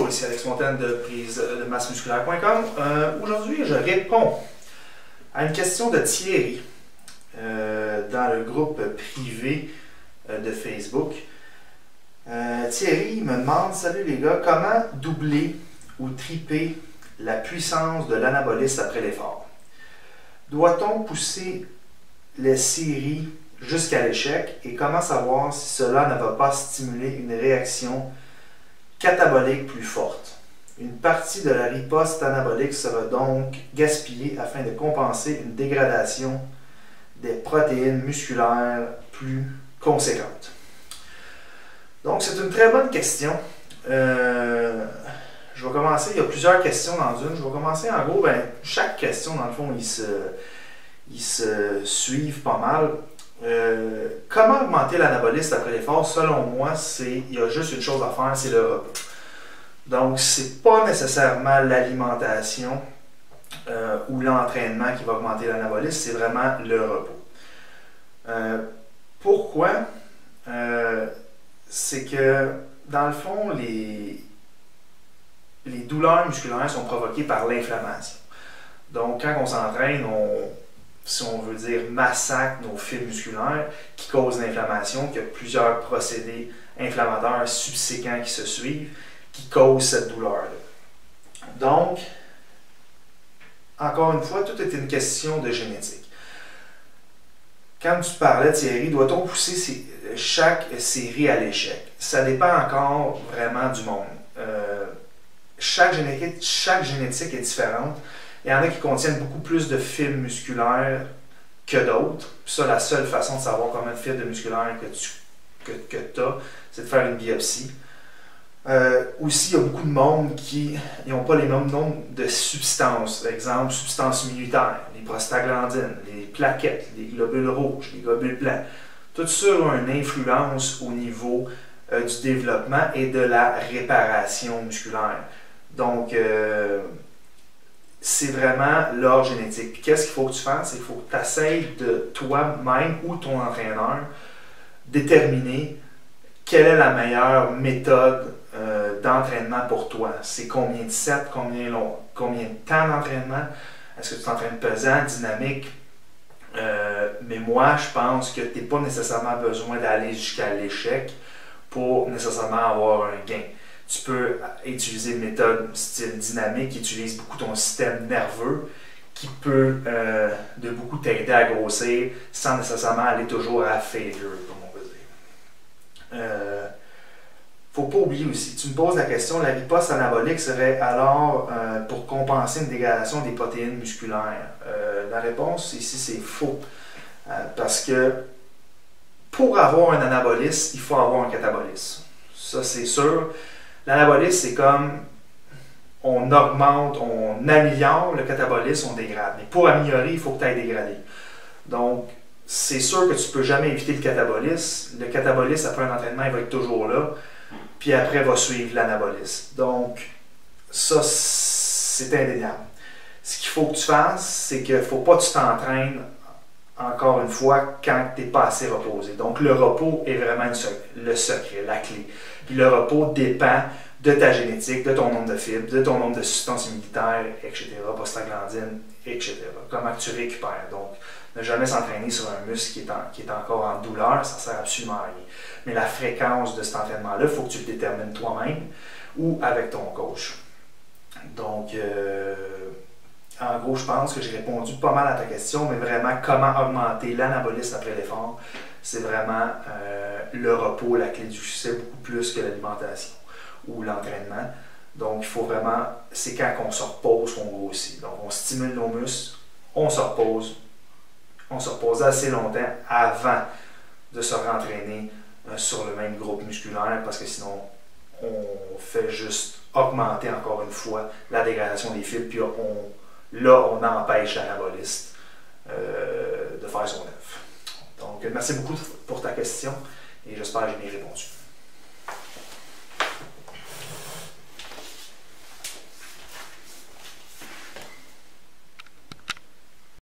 ici Alex Fontaine de prise de massemusculaire.com. Aujourd'hui, je réponds à une question de Thierry dans le groupe privé de Facebook. Thierry me demande: salut les gars, comment doubler ou tripler la puissance de l'anaboliste après l'effort? Doit-on pousser les séries jusqu'à l'échec et comment savoir si cela ne va pas stimuler une réaction catabolique plus forte? Une partie de la riposte anabolique sera donc gaspillée afin de compenser une dégradation des protéines musculaires plus conséquente. Donc, c'est une très bonne question. Je vais commencer, il y a plusieurs questions dans une. Je vais commencer en gros, chaque question, dans le fond, ils se suivent pas mal. Comment augmenter l'anaboliste après l'effort? Selon moi, il y a juste une chose à faire, c'est le repos. Donc, c'est pas nécessairement l'alimentation ou l'entraînement qui va augmenter l'anaboliste, c'est vraiment le repos. Pourquoi? C'est que, dans le fond, les douleurs musculaires sont provoquées par l'inflammation. Donc, quand on s'entraîne, si on veut dire, massacre nos fibres musculaires qui causent l'inflammation, qu'il y a plusieurs procédés inflammateurs subséquents qui se suivent, qui causent cette douleur-là. Donc, encore une fois, tout est une question de génétique. Quand tu parlais, Thierry, doit-on pousser chaque série à l'échec? Ça dépend encore vraiment du monde. Chaque génétique est différente. Il y en a qui contiennent beaucoup plus de fibres musculaires que d'autres. Ça, la seule façon de savoir combien de fibres musculaires que tu as, c'est de faire une biopsie. Aussi, il y a beaucoup de monde qui n'ont pas les mêmes nombres de substances. Par exemple, substances immunitaires, les prostaglandines, les plaquettes, les globules rouges, les globules blancs. Tout ça a une influence au niveau du développement et de la réparation musculaire. Donc, c'est vraiment l'ordre génétique. Puis qu'est-ce qu'il faut que tu fasses? Il faut que tu essaies de toi-même ou ton entraîneur déterminer quelle est la meilleure méthode d'entraînement pour toi. C'est combien de sets, combien de temps d'entraînement? Est-ce que tu t'entraînes pesant, dynamique? Mais moi, je pense que tu n'as pas nécessairement besoin d'aller jusqu'à l'échec pour nécessairement avoir un gain. Tu peux utiliser une méthode style dynamique qui utilise beaucoup ton système nerveux qui peut de beaucoup t'aider à grossir sans nécessairement aller toujours à failure, comme on peut dire. Faut pas oublier aussi, tu me poses la question, la riposte anabolique serait alors pour compenser une dégradation des protéines musculaires. La réponse ici, c'est faux. Parce que pour avoir un anabolisme, il faut avoir un catabolisme. Ça, c'est sûr. L'anabolisme, c'est comme on augmente, on améliore le catabolisme, on dégrade. Mais pour améliorer, il faut que tu ailles dégrader. Donc, c'est sûr que tu ne peux jamais éviter le catabolisme. Le catabolisme, après un entraînement, il va être toujours là. Puis après, va suivre l'anabolisme. Donc, ça, c'est indéniable. Ce qu'il faut que tu fasses, c'est qu'il ne faut pas que tu t'entraînes, encore une fois, quand tu n'es pas assez reposé. Donc, le repos est vraiment le secret, la clé. Puis le repos dépend de ta génétique, de ton nombre de fibres, de ton nombre de substances immunitaires, etc., prostaglandines, etc. Comment tu récupères. Donc, ne jamais s'entraîner sur un muscle qui est encore en douleur, ça ne sert absolument à rien. Mais la fréquence de cet entraînement-là, il faut que tu le détermines toi-même ou avec ton coach. Donc, en gros, je pense que j'ai répondu pas mal à ta question, mais vraiment, comment augmenter l'anabolisme après l'effort, c'est vraiment le repos, la clé du succès, beaucoup plus que l'alimentation ou l'entraînement. Donc, il faut vraiment, c'est quand on se repose qu'on grossit. Donc, on stimule nos muscles, on se repose assez longtemps avant de se rentraîner sur le même groupe musculaire, parce que sinon, on fait juste augmenter encore une fois la dégradation des fibres, puis on empêche l'anaboliste de faire son œuvre. Donc, merci beaucoup pour ta question et j'espère que j'ai bien répondu.